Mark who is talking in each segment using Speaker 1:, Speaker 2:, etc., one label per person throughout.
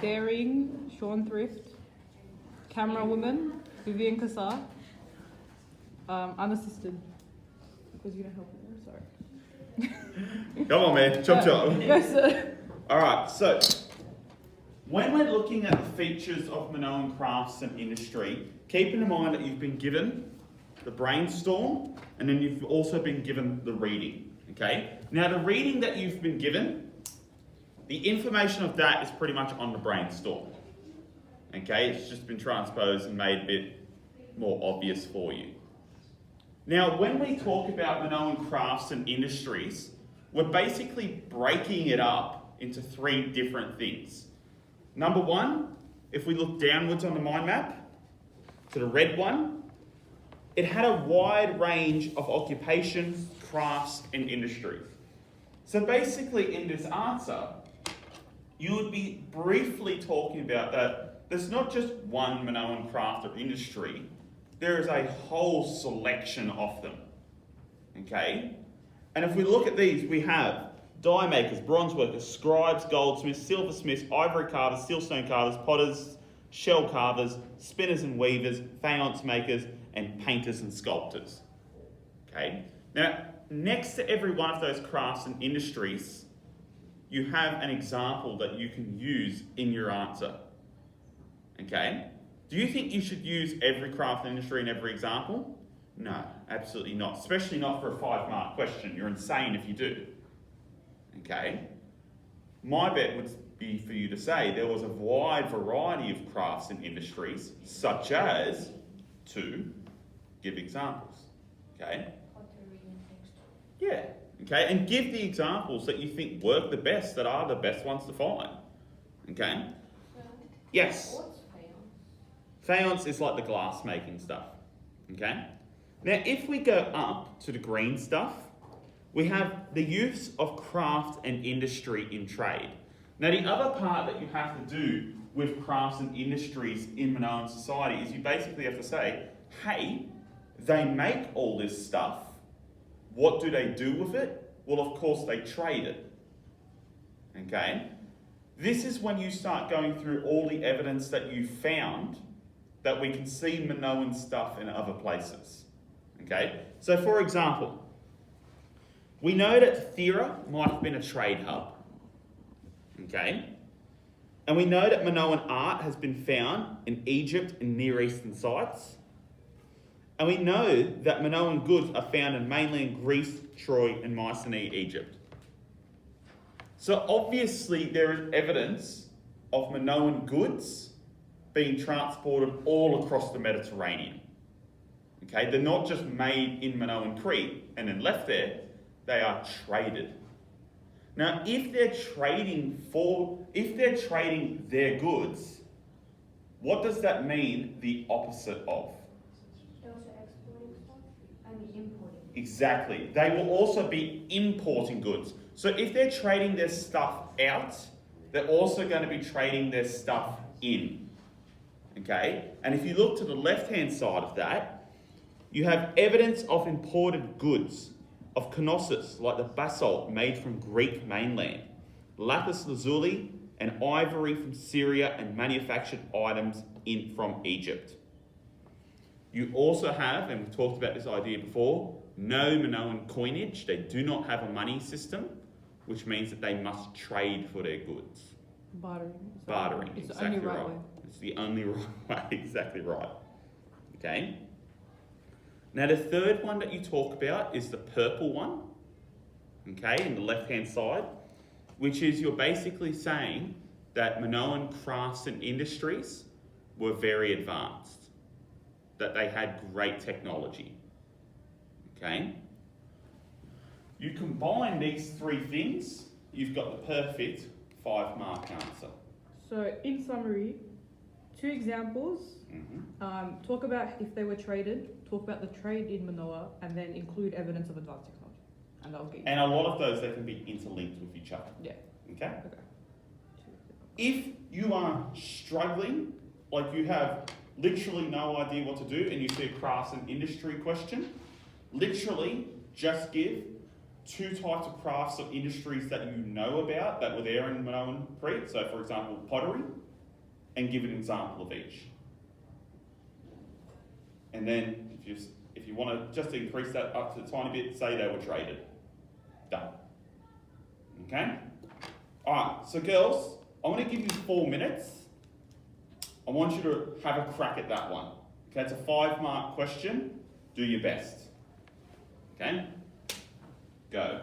Speaker 1: Staring, Sean Thrift. Camera Woman, Vivian Kassar. Unassisted. Because you don't help me there, sorry.
Speaker 2: Come on, man. Chop chop.
Speaker 1: Yes, sir.
Speaker 2: All right, so when we're looking at the features of Minoan crafts and industry, keep in mind that you've been given the brainstorm and then you've also been given the reading, okay? Now the reading that you've been given, the information of that is pretty much on the brainstorm, okay? It's just been transposed and made a bit more obvious for you. Now when we talk about Minoan crafts and industries, we're basically breaking it up into three different things. Number one, if we look downwards on the mind map, to the red one, it had a wide range of occupations, crafts, and industries. So basically in this answer, you would be briefly talking about that there's not just one Minoan craft or industry, there is a whole selection of them, okay? And if we look at these, we have die makers, bronze workers, scribes, goldsmiths, silversmiths, ivory carvers, steelstone carvers, potters, shell carvers, spinners and weavers, faience makers, and painters and sculptors. Okay? Now, next to every one of those crafts and industries, you have an example that you can use in your answer. Okay? Do you think you should use every craft and industry in every example? No, absolutely not. Especially not for a 5-mark question. You're insane if you do. Okay? My bet would be for you to say there was a wide variety of crafts and industries, such as, to give examples. Okay? Yeah. Okay, and give the examples that you think work the best, that are the best ones to find. Okay? Yes.
Speaker 3: What's
Speaker 2: Faience is like the glass making stuff. Okay? Now, if we go up to the green stuff, we have the use of craft and industry in trade. Now, the other part that you have to do with crafts and industries in Minoan society is you basically have to say, hey, they make all this stuff. What do they do with it? Well, of course, they trade it. Okay? This is when you start going through all the evidence that you found that we can see Minoan stuff in other places. Okay? So, for example, we know that Thera might have been a trade hub. Okay? And we know that Minoan art has been found in Egypt and Near Eastern sites. And we know that Minoan goods are found in mainland Greece, Troy, and Mycenae, Egypt. So obviously there is evidence of Minoan goods being transported all across the Mediterranean. Okay, they're not just made in Minoan Crete and then left there, they are traded. Now, if they're trading their goods, what does that mean the opposite of?
Speaker 3: They're also exporting stuff? I mean importing.
Speaker 2: Exactly. They will also be importing goods. So if they're trading their stuff out, they're also going to be trading their stuff in. Okay? And if you look to the left-hand side of that, you have evidence of imported goods, of knossos, like the basalt made from Greek mainland, lapis lazuli, and ivory from Syria, and manufactured items from Egypt. You also have, and we've talked about this idea before, no Minoan coinage. They do not have a money system, which means that they must trade for their goods.
Speaker 1: Bartering.
Speaker 2: Bartering,
Speaker 1: It's
Speaker 2: exactly
Speaker 1: the only right
Speaker 2: right.
Speaker 1: way.
Speaker 2: It's the only right way, exactly right. Okay? Now the third one that you talk about is the purple one, okay, in the left-hand side, which is you're basically saying that Minoan crafts and industries were very advanced, that they had great technology, okay? You combine these three things, you've got the perfect 5-mark answer.
Speaker 1: So, in summary, 2 examples. Talk about if they were traded, talk about the trade in Minoa, and then include evidence of advanced technology. And that'll get you.
Speaker 2: And a lot of those, they can be interlinked with each other.
Speaker 1: Yeah.
Speaker 2: Okay?
Speaker 1: Okay.
Speaker 2: If you are struggling, like you have literally no idea what to do, and you see a crafts and industry question, literally just give 2 types of crafts or industries that you know about that were there in Minoan Crete. So, for example, pottery and give an example of each. And then if you want to just increase that up to a tiny bit, say they were traded. Done. Okay? Alright, so girls, I want to give you 4 minutes. I want you to have a crack at that one. Okay, it's a 5-mark question. Do your best. Okay? Go.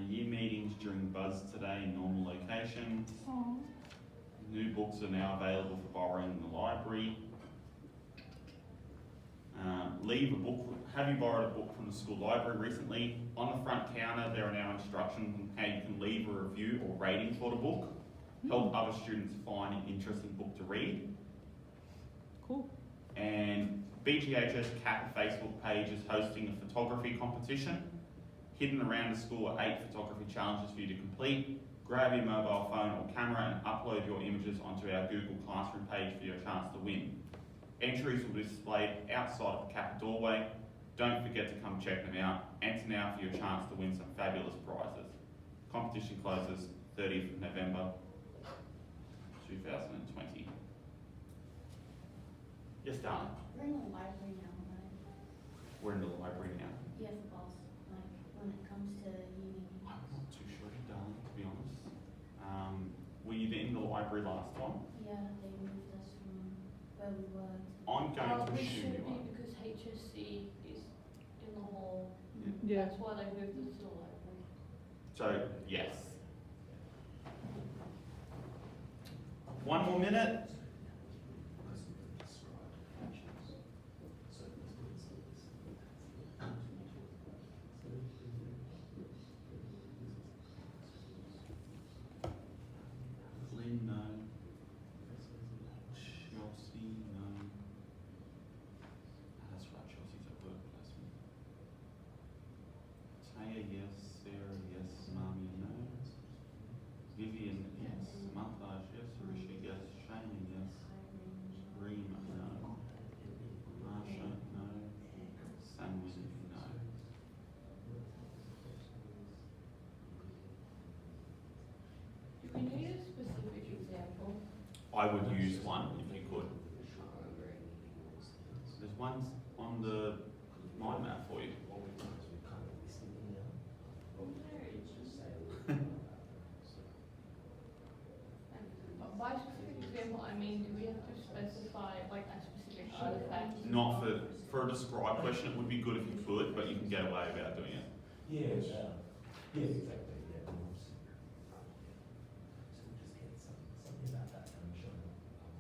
Speaker 2: Year meetings during Buzz today in normal locations.
Speaker 1: Aww.
Speaker 2: New books are now available for borrowing in the library. Leave a book. Have you borrowed a book from the school library recently? On the front counter, there are now instructions on how you can leave a review or rating for the book. Help other students find an interesting book to read.
Speaker 1: Cool.
Speaker 2: And BGHS CAT Facebook page is hosting a photography competition. Hidden around the school are 8 photography challenges for you to complete. Grab your mobile phone or camera and upload your images onto our Google Classroom page for your chance to win. Entries will be displayed outside of the CAT doorway. Don't forget to come check them out. Enter now for your chance to win some fabulous prizes. Competition closes 30th of November 2020. Yes, darling.
Speaker 3: We're in the library now, right?
Speaker 2: We're in the library now.
Speaker 3: Yeah, for boss. Like when it comes to uni.
Speaker 2: I'm not too sure, darling, to be honest. Were you in the library last time?
Speaker 3: Yeah, they moved us from where we were.
Speaker 2: I'm going to
Speaker 4: We
Speaker 2: assume
Speaker 4: should
Speaker 2: you are.
Speaker 4: be because HSC is in the hall.
Speaker 1: Yeah.
Speaker 4: That's why they moved us to the library.
Speaker 2: So, yes. 1 more minute. Lynn, no. Chelsea, no. That's right, Chelsea's at work placement. Taya, yes. Sarah, yes. Mami, no. Vivian, yes. Montage, yes. Rishi, yes. Shane, yes. Reem, no. Marsha, no. Sanwin, no.
Speaker 4: Do we need a specific example?
Speaker 2: I would use one if you could. There's one on the mind map for you.
Speaker 4: By specific example, I mean, do we have to specify like a specific sheet of facts?
Speaker 2: Not for a describe question, it would be good if you could, but you can get away without doing it.
Speaker 5: Yeah, yeah, exactly, yeah. Something about that, and I'm sure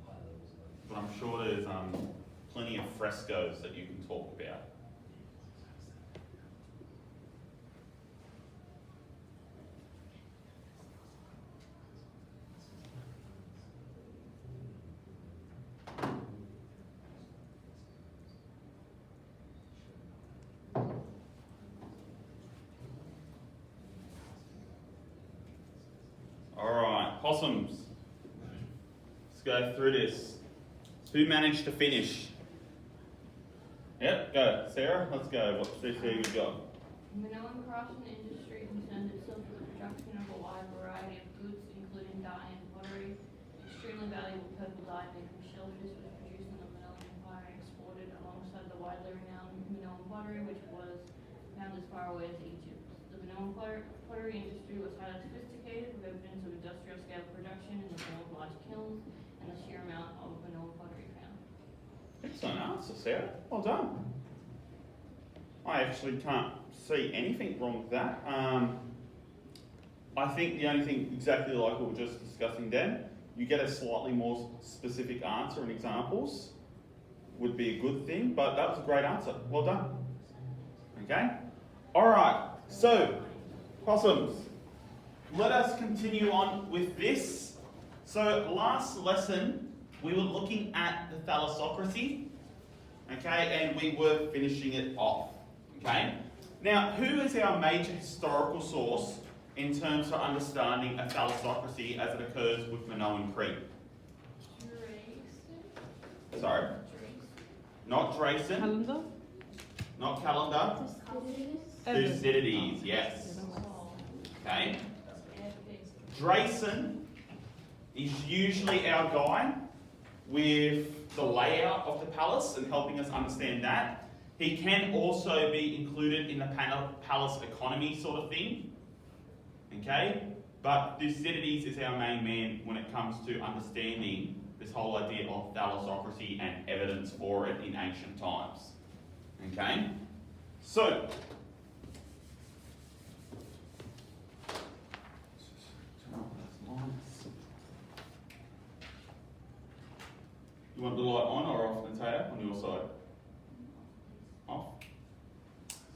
Speaker 5: high levels of.
Speaker 2: But I'm sure there's plenty of frescoes that you can talk about. Alright, possums. Let's go through this. Who managed to finish? Yep, go. Sarah, let's go. What CC we got?
Speaker 4: Minoan crossing industry concerns itself with the production of a wide variety of goods, including dye and pottery. Extremely valuable purple dye made from shellfish was produced in the Minoan Empire and exported alongside the widely renowned Minoan pottery, which was found as far away as Egypt. The Minoan pottery industry was highly sophisticated, with evidence of industrial scale production in the form of large kilns and the sheer amount of Minoan pottery found.
Speaker 2: Excellent answer, Sarah. Well done. I actually can't see anything wrong with that. I think the only thing exactly like what we were just discussing then, you get a slightly more specific answer and examples would be a good thing, but that was a great answer. Well done. Okay? Alright, so possums. Let us continue on with this. So last lesson we were looking at the Thalassocracy, okay, and we were finishing it off. Okay? Now, who is our major historical source in terms of understanding a Thalassocracy as it occurs with Minoan Crete?
Speaker 4: Drayson?
Speaker 2: Sorry?
Speaker 4: Drayson?
Speaker 2: Not Drayson,
Speaker 1: Calendar?
Speaker 2: not Calendar. Thucydides, yes.
Speaker 4: Oh,
Speaker 2: Okay?
Speaker 4: epic.
Speaker 2: Drayson is usually our guy with the layout of the palace and helping us understand that. He can also be included in the palace economy sort of thing. Okay? But Thucydides is our main man when it comes to understanding this whole idea of Thalassocracy and evidence for it in ancient times. Okay? So, you want the light on or off, Natalia, on your side? Off?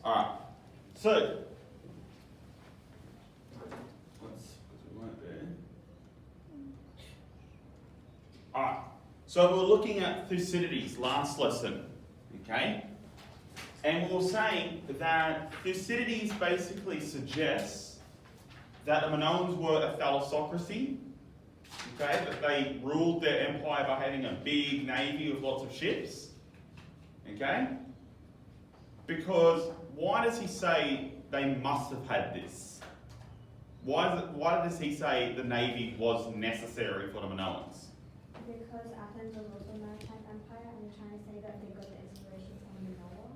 Speaker 2: Alright, so, we weren't there. Alright, so we're looking at Thucydides last lesson, okay? And we were saying that Thucydides basically suggests that the Minoans were a Thalassocracy, okay, that they ruled their empire by having a big navy with lots of ships, okay? Because why does he say they must have had this? Why does he say the navy was necessary for the Minoans?
Speaker 3: Because Athens was also a maritime empire, and they're trying to say that they got the inspiration from Minoan.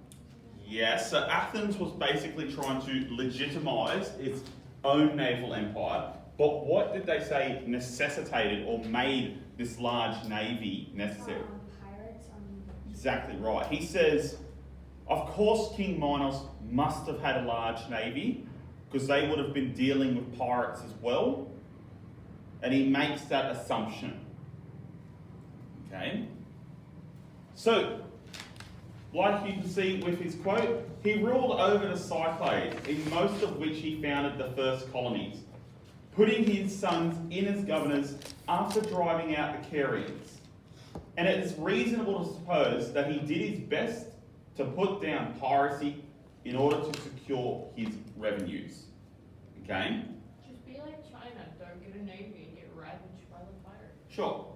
Speaker 2: Yes, so Athens was basically trying to legitimize its own naval empire, but what did they say necessitated or made this large navy necessary?
Speaker 3: Pirates.
Speaker 2: Exactly right. He says, of course King Minos must have had a large navy, because they would have been dealing with pirates as well, and he makes that assumption. Okay? So, like you can see with his quote, he ruled over the Cyclades, in most of which he founded the first colonies, putting his sons in as governors after driving out the Carians. And it is reasonable to suppose that he did his best to put down piracy in order to secure his revenues. Okay?
Speaker 4: Just be like China, don't get a navy and get ravaged
Speaker 2: Sure.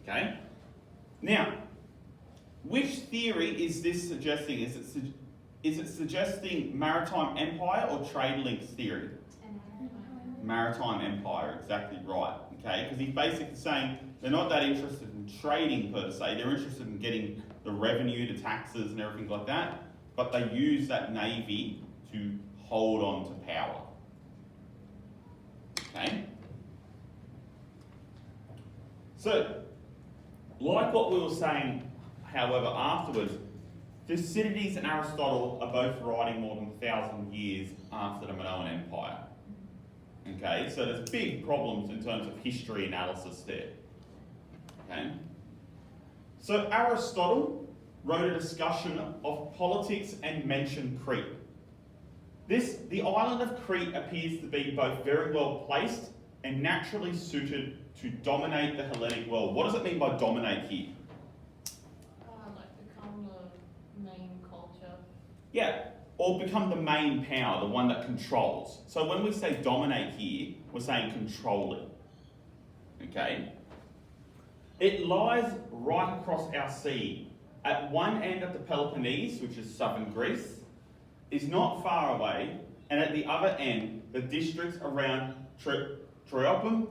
Speaker 2: Okay. Now, which theory is this suggesting? Is it suggesting maritime empire or trade links theory? Maritime empire, exactly right. Okay, because he's basically saying they're not that interested in trading per se, they're interested in getting the revenue, the taxes and everything like that, but they use that navy to hold on to power. Okay? So, like what we were saying, however, afterwards, Thucydides and Aristotle are both writing more than 1,000 years after the Minoan Empire. Okay, so there's big problems in terms of history analysis there. Okay? So Aristotle wrote a discussion of politics and mentioned Crete. The island of Crete appears to be both very well placed and naturally suited to dominate the Hellenic world. What does it mean by dominate here?
Speaker 4: Like become the main culture.
Speaker 2: Yeah, or become the main power, the one that controls. So when we say dominate here, we're saying controlling. Okay? It lies right across our sea. At one end of the Peloponnese, which is southern Greece, is not far away, and at the other end, the districts around Triopium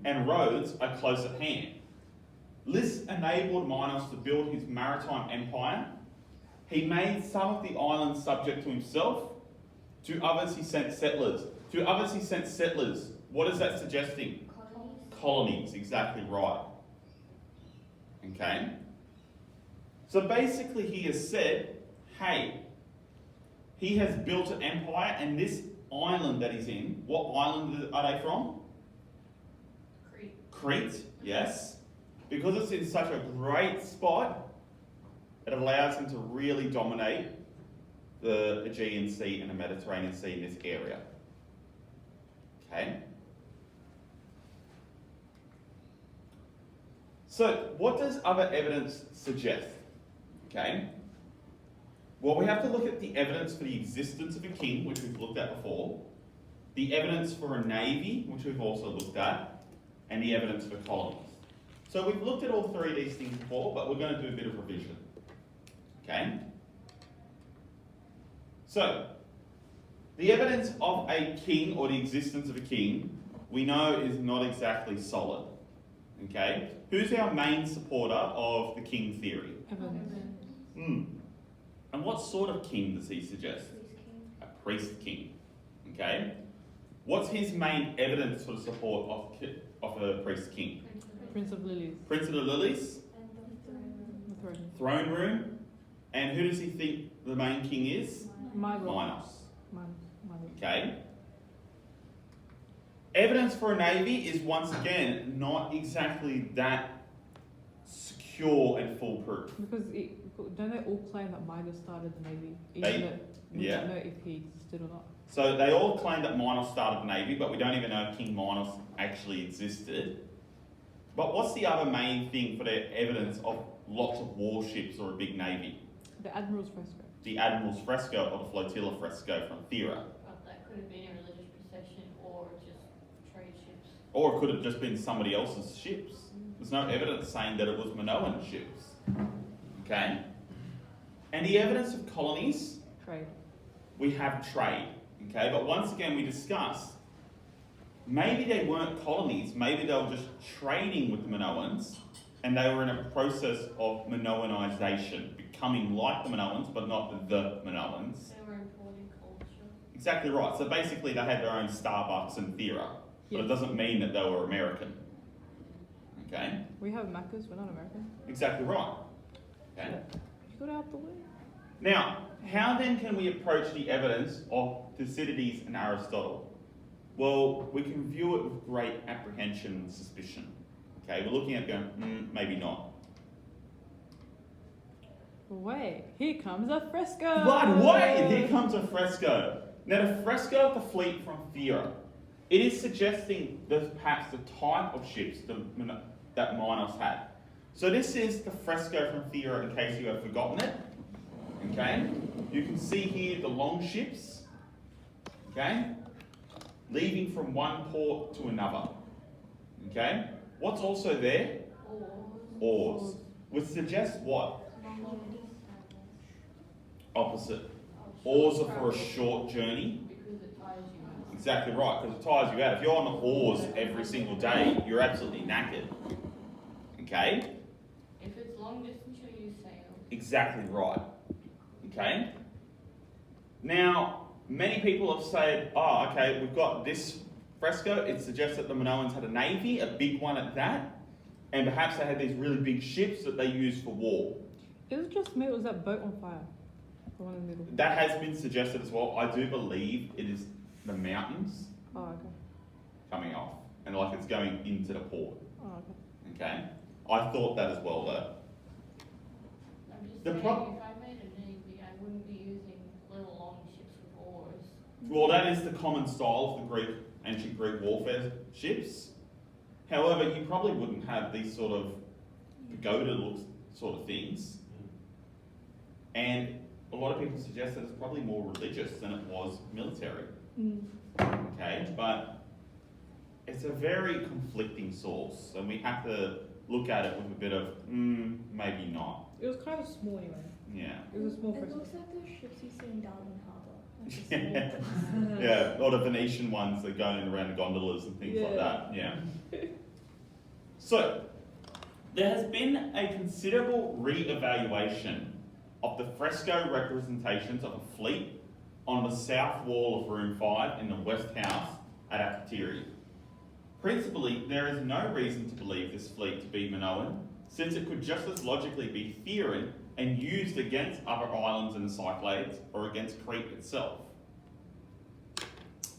Speaker 2: and Rhodes are close at hand. This enabled Minos to build his maritime empire. He made some of the islands subject to himself. To others he sent settlers. What is that suggesting? Colonies, exactly right. Okay? So basically he has said, hey, he has built an empire, and this island that he's in, what island are they from? Crete, yes. Because it's in such a great spot, it allows him to really dominate the Aegean Sea and the Mediterranean Sea in this area. Okay? So, what does other evidence suggest? Okay? Well, we have to look at the evidence for the existence of a king, which we've looked at before, the evidence for a navy, which we've also looked at, and the evidence for colonies. So we've looked at all three of these things before, but we're going to do a bit of revision. Okay? So, the evidence of a king or the existence of a king, we know is not exactly solid. Okay? Who's our main supporter of the king theory? And what sort of king does he suggest? A priest king. Okay? What's his main evidence for the support of a priest king?
Speaker 1: Prince of Lilies.
Speaker 2: Prince of the Lilies?
Speaker 1: The throne.
Speaker 2: Throne room. And who does he think the main king is? Minos. Okay. Evidence for a navy is once again not exactly that secure and foolproof.
Speaker 1: Because don't they all claim that Minos started the navy? We don't know if he existed or not.
Speaker 2: So they all claim that Minos started the navy, but we don't even know if King Minos actually existed. But what's the other main thing for their evidence of lots of warships or a big navy?
Speaker 1: The Admiral's fresco.
Speaker 2: The Admiral's fresco or the flotilla fresco from Thera.
Speaker 4: But that could have been a religious procession or just trade ships.
Speaker 2: Or it could have just been somebody else's ships. There's no evidence saying that it was Minoan ships. Okay? And the evidence of colonies?
Speaker 1: Trade.
Speaker 2: We have trade. Okay? But once again, we discussed maybe they weren't colonies, maybe they were just trading with the Minoans, and they were in a process of Minoanization, becoming like the Minoans, but not the Minoans.
Speaker 4: They were importing culture.
Speaker 2: Exactly right. So basically they had their own Starbucks and Thera, but it doesn't mean that they were American. Okay?
Speaker 1: We have Macca's, we're not American.
Speaker 2: Exactly right. Okay?
Speaker 1: You got out the way.
Speaker 2: Now, how then can we approach the evidence of Thucydides and Aristotle? Well, we can view it with great apprehension and suspicion. Okay, we're looking at it going, maybe not.
Speaker 1: Wait, here comes a fresco!
Speaker 2: But wait, here comes a fresco. Now the fresco of the fleet from Thera, it is suggesting that perhaps the type of ships that Minos had. So this is the fresco from Thera in case you have forgotten it. Okay, you can see here the long ships, okay, leaving from one port to another. Okay, What's also there?
Speaker 4: Oars.
Speaker 2: Oars. Which suggests what?
Speaker 3: Community service.
Speaker 2: Opposite. Oars are for a short journey.
Speaker 4: Because it tires you out.
Speaker 2: Exactly right, because it tires you out. If you're on the oars every single day, you're absolutely knackered. Okay?
Speaker 4: If it's long distance, you'll use sail.
Speaker 2: Exactly right. Okay? Now, many people have said, oh, okay, we've got this fresco. It suggests that the Minoans had a navy, a big one at that, and perhaps they had these really big ships that they used for war.
Speaker 1: It was just me, or was that boat on fire? The one in the middle.
Speaker 2: That has been suggested as well. I do believe it is the mountains
Speaker 1: Oh, okay.
Speaker 2: coming off, and like it's going into the port.
Speaker 1: Oh, okay.
Speaker 2: Okay? I thought that as well, though.
Speaker 4: I'm just
Speaker 2: The
Speaker 4: saying,
Speaker 2: prob-
Speaker 4: if I made a navy, I wouldn't be using little long ships with oars.
Speaker 2: Well, that is the common style of the ancient Greek warfare ships. However, you probably wouldn't have these sort of pagoda look sort of things. And a lot of people suggest that it's probably more religious than it was military. Okay, but it's a very conflicting source, and we have to look at it with a bit of, maybe not.
Speaker 1: It was kind of small anyway.
Speaker 2: Yeah.
Speaker 1: It was a small
Speaker 3: It
Speaker 1: fresco.
Speaker 3: looks like the ships you see in Dublin Harbour. Like the small ones.
Speaker 2: Yeah, or the Venetian ones that go in around the gondolas and things like
Speaker 1: Yeah.
Speaker 2: that. Yeah. So, there has been a considerable re-evaluation of the fresco representations of a fleet on the south wall of room 5 in the west house at Akrotiri. Principally, there is no reason to believe this fleet to be Minoan, since it could just as logically be Theran and used against other islands in the Cyclades or against Crete itself.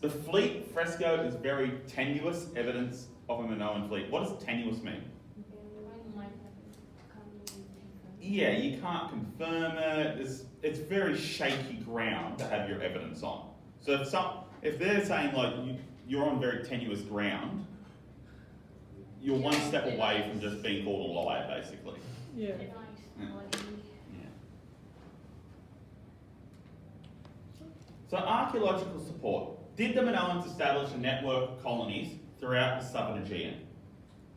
Speaker 2: The fleet fresco is very tenuous evidence of a Minoan fleet. What does tenuous mean?
Speaker 4: I might have to
Speaker 2: Yeah, you can't confirm it. It's very shaky ground to have your evidence on. So if they're saying like you're on very tenuous ground, you're one step away from just being called a liar, basically.
Speaker 1: Yeah.
Speaker 2: Yeah. So archaeological support. Did the Minoans establish a network of colonies throughout the southern Aegean?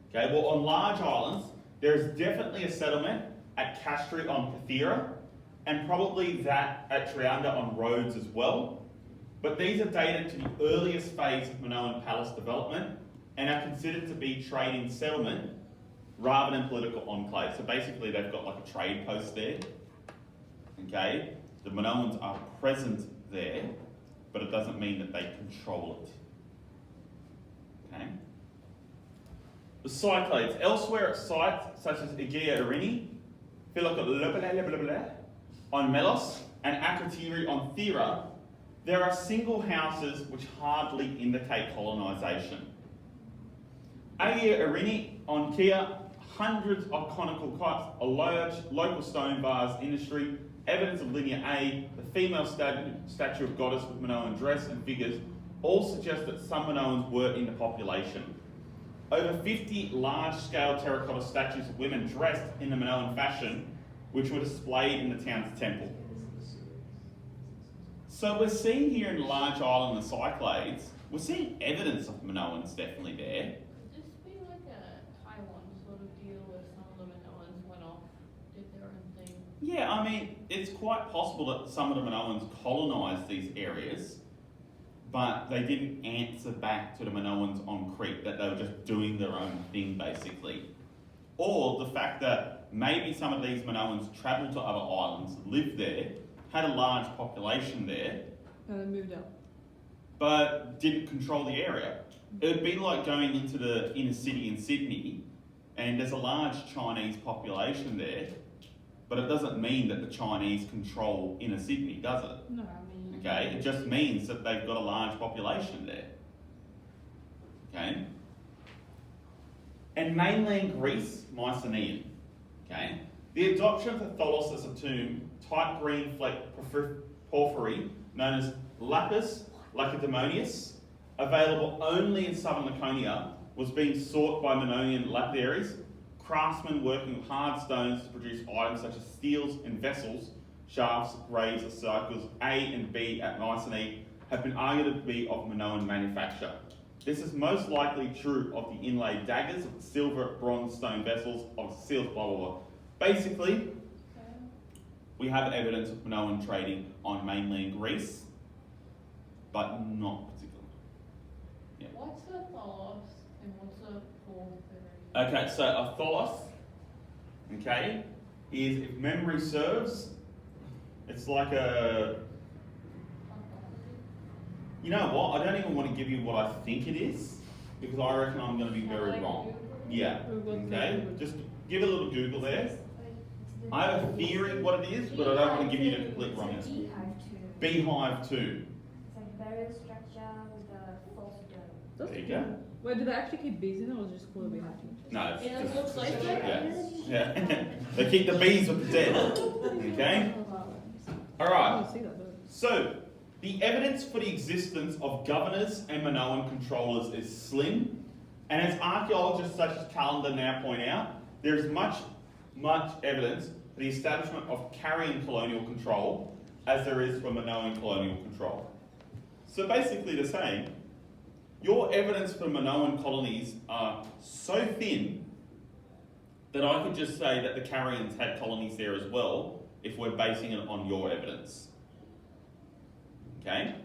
Speaker 2: Okay, well on large islands, there is definitely a settlement at Castri on Kythera, and probably that at Trianda on Rhodes as well. But these are dated to the earliest phase of Minoan palace development and are considered to be trading settlement rather than political enclave. So basically they've got like a trade post there. Okay, the Minoans are present there, but it doesn't mean that they control it. Okay. The Cyclades. Elsewhere at sites such as Aegea Irini, on Melos, and Akrotiri on Thera, there are single houses which hardly indicate colonisation. Aegea Irini on Kia, hundreds of conical cuts, a large local stone vase industry, evidence of linear A, the female statue of goddess with Minoan dress and figures, all suggest that some Minoans were in the population. Over 50 large-scale terracotta statues of women dressed in the Minoan fashion, which were displayed in the town's temple. So we're seeing here in the large island of the Cyclades, we're seeing evidence of Minoans definitely there.
Speaker 4: Could this be like a Taiwan sort of deal where some of the Minoans went off, did their own thing?
Speaker 2: Yeah, I mean, it's quite possible that some of the Minoans colonised these areas, but they didn't answer back to the Minoans on Crete, that they were just doing their own thing, basically. Or the fact that maybe some of these Minoans travelled to other islands, lived there, had a large population there,
Speaker 1: And then moved out.
Speaker 2: but didn't control the area. It would be like going into the inner city in Sydney, and there's a large Chinese population there, but it doesn't mean that the Chinese control inner Sydney, does it?
Speaker 1: No.
Speaker 2: Okay, it just means that they've got a large population there. Okay? And mainland Greece, Mycenaean. Okay? The adoption of the Thalassocracy type green flake porphyry, known as lapis lacedaemonius, available only in southern Laconia, was being sought by Minoan lapidaries, craftsmen working with hard stones to produce items such as steels and vessels. Shafts, graves, or cycles A and B at Mycenae have been argued to be of Minoan manufacture. This is most likely true of the inlaid daggers, of the silver, bronze, stone vessels, of seals, blah, blah, blah. Basically, we have evidence of Minoan trading on mainland Greece, but not particularly. Yeah.
Speaker 4: What's a thalos and what's a porphyry?
Speaker 2: Okay, so a thalos, okay, is, if memory serves, it's like a, you know what, I don't even want to give you what I think it is, because I reckon I'm going to be very wrong. Yeah, okay, just give a little Google there. I have a theory what it is, but I don't want to give you the complete wrongness. Beehive 2.
Speaker 3: It's like burial structure with a false dome.
Speaker 1: That's
Speaker 2: There you
Speaker 1: cool.
Speaker 2: go.
Speaker 1: Wait, do they actually keep bees in it or is it just called a beehive?
Speaker 2: No, it's
Speaker 4: It
Speaker 2: just,
Speaker 4: looks like that.
Speaker 2: yeah. They keep the bees with the dead. Okay? Alright,
Speaker 1: Oh, see that though.
Speaker 2: so the evidence for the existence of governors and Minoan controllers is slim, and as archaeologists such as Callender now point out, there is much evidence for the establishment of carrion colonial control as there is for Minoan colonial control. So basically they're saying, your evidence for Minoan colonies are so thin that I could just say that the Carians had colonies there as well if we're basing it on your evidence. Okay?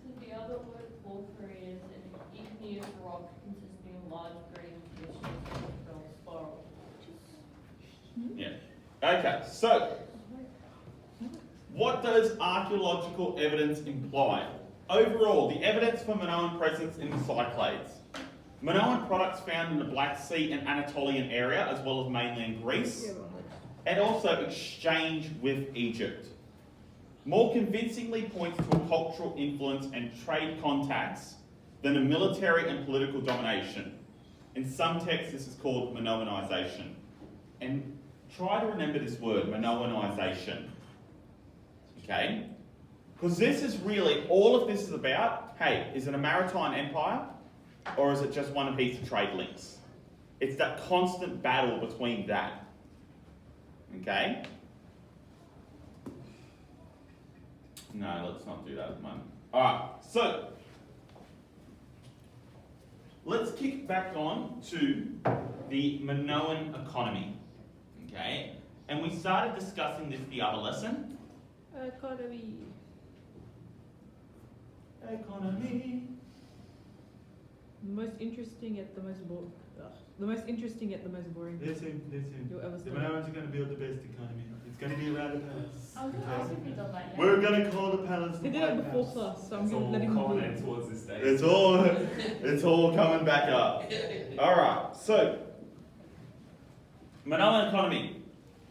Speaker 4: So the other word porphyry is an igneous rock consisting of large grains of feldspar.
Speaker 2: Yeah. Okay, so what does archaeological evidence imply? Overall, the evidence for Minoan presence in the Cyclades. Minoan products found in the Black Sea and Anatolian area, as well as mainland Greece, and also exchange with Egypt. More convincingly points to a cultural influence and trade contacts than a military and political domination. In some texts, this is called Minoanization. And try to remember this word, Minoanization. Okay? Because this is really, all of this is about, hey, is it a maritime empire or is it just one piece of trade links? It's that constant battle between that. Okay? No, let's not do that at the moment. Alright, so let's kick back on to the Minoan economy. Okay? And we started discussing this the other lesson.
Speaker 1: Economy. The most interesting yet the most boring. The most interesting yet the most boring.
Speaker 6: Listen.
Speaker 1: You'll ever
Speaker 6: The
Speaker 1: study.
Speaker 6: Minoans are going to build the best economy. It's going to be around the palace.
Speaker 4: I was going to ask if you've done that yet.
Speaker 6: We're going to call the palace
Speaker 1: They
Speaker 6: the
Speaker 1: did it
Speaker 6: White
Speaker 1: before
Speaker 6: House.
Speaker 1: class, so I'm
Speaker 5: It's
Speaker 1: going to let
Speaker 5: all
Speaker 1: him do
Speaker 5: culminating
Speaker 1: it.
Speaker 5: towards this day.
Speaker 2: It's all coming back up. Alright, so Minoan economy.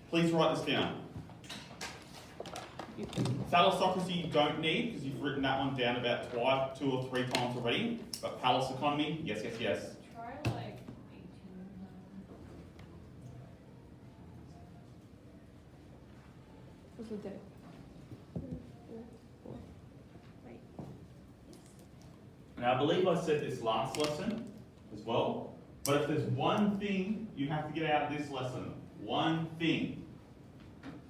Speaker 2: Please write this down. Thalassocracy you don't need because you've written that one down about twice, 2 or 3 times already. But palace economy, yes.
Speaker 4: Try like 18.
Speaker 1: What's the date?
Speaker 2: Now I believe I said this last lesson as well. But if there's one thing you have to get out of this lesson, one thing,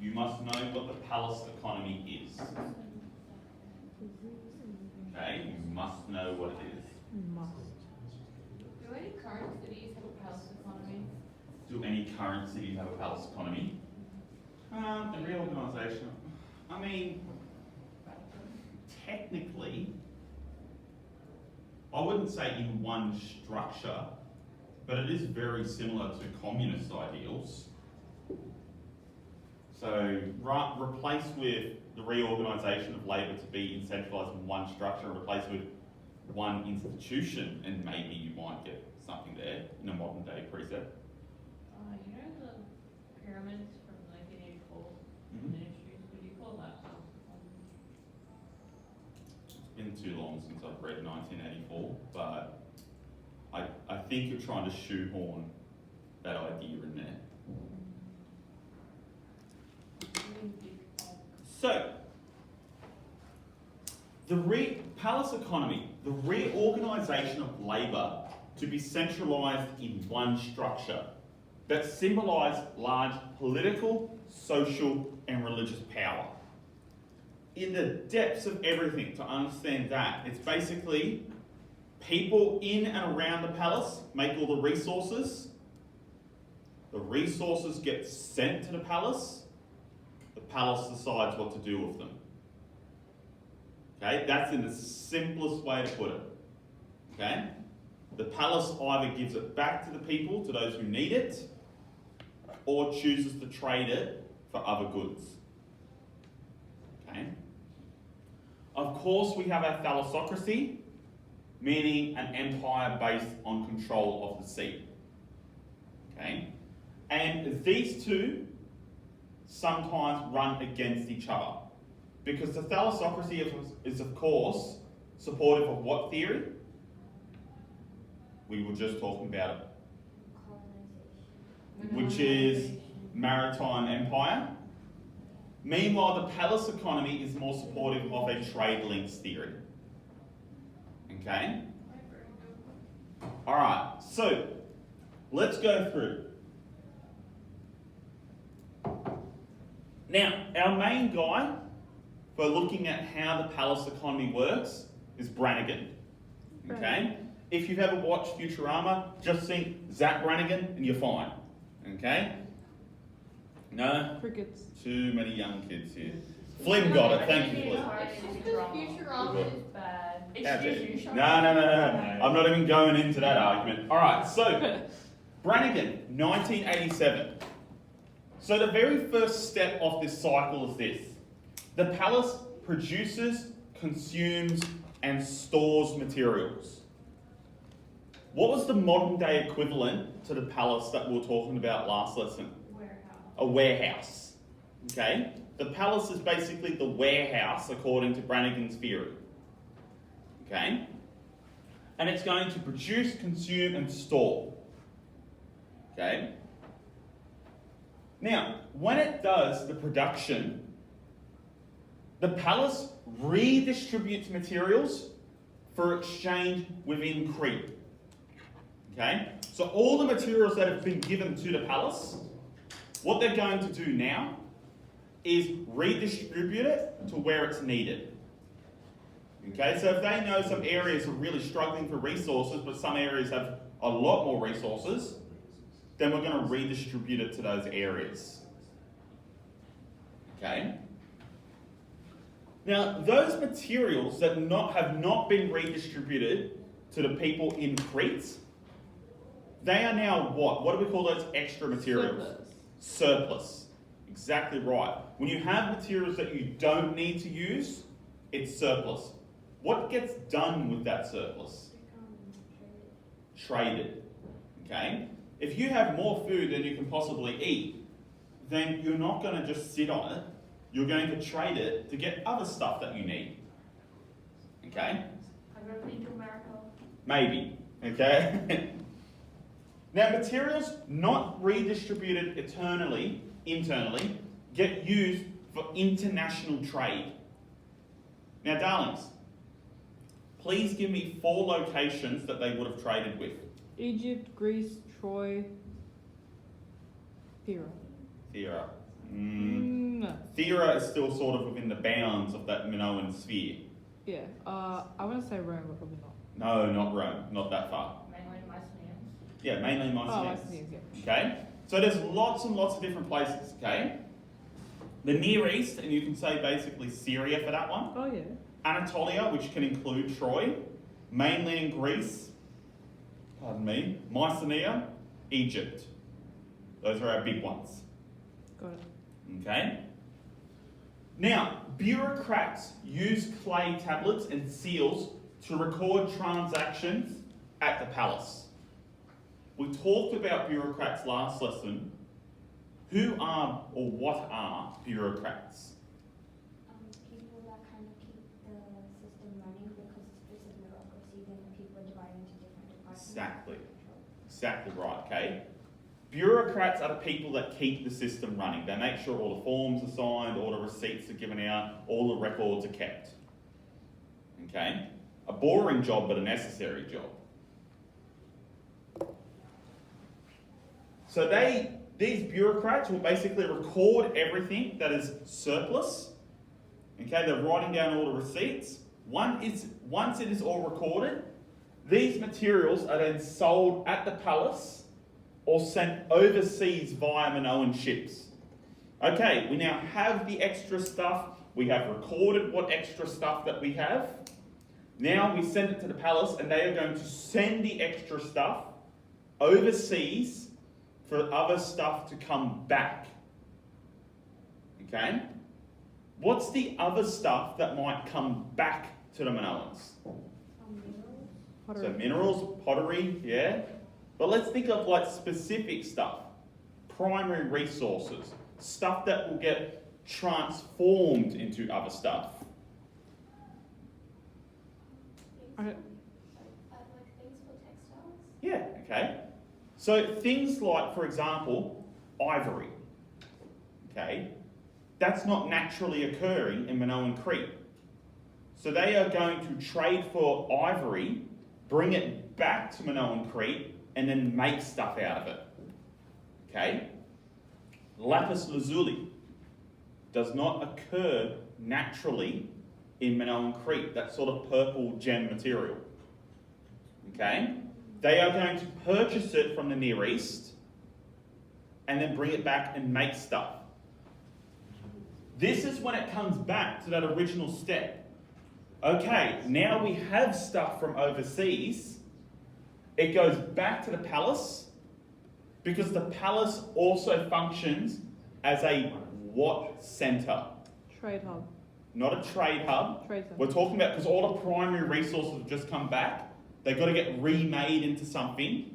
Speaker 2: you must know what the palace economy is. Okay, you must know what it is.
Speaker 1: Must.
Speaker 4: Do any current cities have a palace economy?
Speaker 2: Do any current cities have a palace economy? The reorganisation. I mean, technically, I wouldn't say in one structure, but it is very similar to communist ideals. So, replace with the reorganisation of labour to be centralised in one structure, replace with one institution, and maybe you might get something there in a modern day precept.
Speaker 4: You know the pyramids from 1984 ministries? Would you call that palace economy?
Speaker 2: It's been too long since I've read 1984, but I think you're trying to shoehorn that idea in there. So, the palace economy, the reorganisation of labour to be centralised in one structure that symbolised large political, social and religious power. In the depths of everything, to understand that, it's basically people in and around the palace make all the resources. The resources get sent to the palace. The palace decides what to do with them. Okay, that's in the simplest way to put it. Okay, the palace either gives it back to the people, to those who need it, or chooses to trade it for other goods. Okay. Of course, we have our Thalassocracy, meaning an empire based on control of the sea. Okay, and these two sometimes run against each other. Because the Thalassocracy is of course supportive of what theory? We were just talking about it, which is maritime empire. Meanwhile, the palace economy is more supportive of a trade links theory. Okay? Alright, so let's go through. Now, our main guy for looking at how the palace economy works is Brannigan. Okay? If you've ever watched Futurama, just think Zach Brannigan and you're fine. Okay? No?
Speaker 1: Crickets.
Speaker 2: Too many young kids here. Flynn got it, thank you, Flynn.
Speaker 4: It's just because Futurama is bad.
Speaker 2: That's it. No. I'm not even going into that argument. Alright, so Brannigan, 1987. So the very first step of this cycle is this. The palace produces, consumes, and stores materials. What was the modern day equivalent to the palace that we were talking about last lesson? A warehouse. Okay? The palace is basically the warehouse according to Brannigan's theory. Okay? And it's going to produce, consume, and store. Okay? Now, when it does the production, the palace redistributes materials for exchange within Crete. Okay? So all the materials that have been given to the palace, what they're going to do now is redistribute it to where it's needed. Okay, so if they know some areas are really struggling for resources, but some areas have a lot more resources, then we're going to redistribute it to those areas. Okay? Now, those materials that have not been redistributed to the people in Crete, they are now what? What do we call those extra materials? Surplus. Exactly right. When you have materials that you don't need to use, it's surplus. What gets done with that surplus? Traded. Okay? If you have more food than you can possibly eat, then you're not going to just sit on it. You're going to trade it to get other stuff that you need. Okay?
Speaker 4: I've never been to America.
Speaker 2: Maybe. Okay? Now, materials not redistributed internally get used for international trade. Now, darlings, please give me 4 locations that they would have traded with.
Speaker 1: Egypt, Greece, Troy, Thera.
Speaker 2: Thera.
Speaker 1: No.
Speaker 2: Thera is still sort of within the bounds of that Minoan sphere.
Speaker 1: Yeah. I want to say Rome, but probably not.
Speaker 2: No, not Rome. Not that far.
Speaker 4: Mainly Mycenaeans.
Speaker 2: Yeah, mainly
Speaker 1: Oh,
Speaker 2: Mycenaeans.
Speaker 1: Mycenaeans, yeah.
Speaker 2: Okay? So there's lots and lots of different places, okay? The Near East, and you can say basically Syria for that one.
Speaker 1: Oh, yeah.
Speaker 2: Anatolia, which can include Troy. Mainland Greece. Pardon me. Mycenae. Egypt. Those are our big ones.
Speaker 1: Got it.
Speaker 2: Okay? Now, bureaucrats use clay tablets and seals to record transactions at the palace. We talked about bureaucrats last lesson. Who are or what are bureaucrats?
Speaker 3: People that kind of keep the system running because this is bureaucracy, then people are divided into different departments.
Speaker 2: Exactly. Exactly right, okay? Bureaucrats are the people that keep the system running. They make sure all the forms are signed, all the receipts are given out, all the records are kept. Okay? A boring job, but a necessary job. So these bureaucrats will basically record everything that is surplus. Okay, they're writing down all the receipts. Once it is all recorded, These materials are then sold at the palace or sent overseas via Minoan ships. Okay, we now have the extra stuff. We have recorded what extra stuff that we have. Now we send it to the palace and they are going to send the extra stuff overseas for other stuff to come back. Okay? What's the other stuff that might come back to the Minoans?
Speaker 3: Minerals.
Speaker 2: So minerals, pottery, yeah. But let's think of like specific stuff. Primary resources. Stuff that will get transformed into other stuff.
Speaker 1: Okay.
Speaker 3: Like things for textiles.
Speaker 2: Yeah, okay. So things like, for example, ivory. Okay. That's not naturally occurring in Minoan Crete. So they are going to trade for ivory, bring it back to Minoan Crete, and then make stuff out of it. Okay? Lapis lazuli does not occur naturally in Minoan Crete, that sort of purple gem material. Okay? They are going to purchase it from the Near East and then bring it back and make stuff. This is when it comes back to that original step. Okay, now we have stuff from overseas. It goes back to the palace because the palace also functions as a what centre?
Speaker 1: Trade hub.
Speaker 2: Not a trade hub.
Speaker 1: Trade center.
Speaker 2: We're talking about, because all the primary resources have just come back, they've got to get remade into something.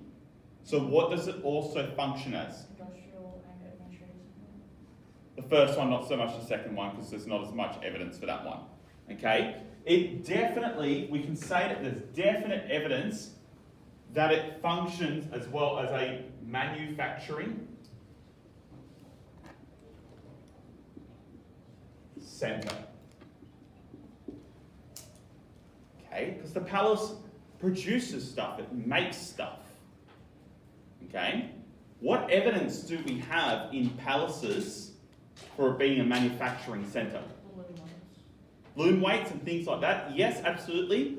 Speaker 2: So what does it also function as?
Speaker 4: Industrial and administrative.
Speaker 2: The first one, not so much the second one, because there's not as much evidence for that one. Okay? It definitely, we can say that there's definite evidence that it functions as well as a manufacturing centre. Okay? Because the palace produces stuff, it makes stuff. Okay? What evidence do we have in palaces for it being a manufacturing centre? Loom weights and things like that? Yes, absolutely.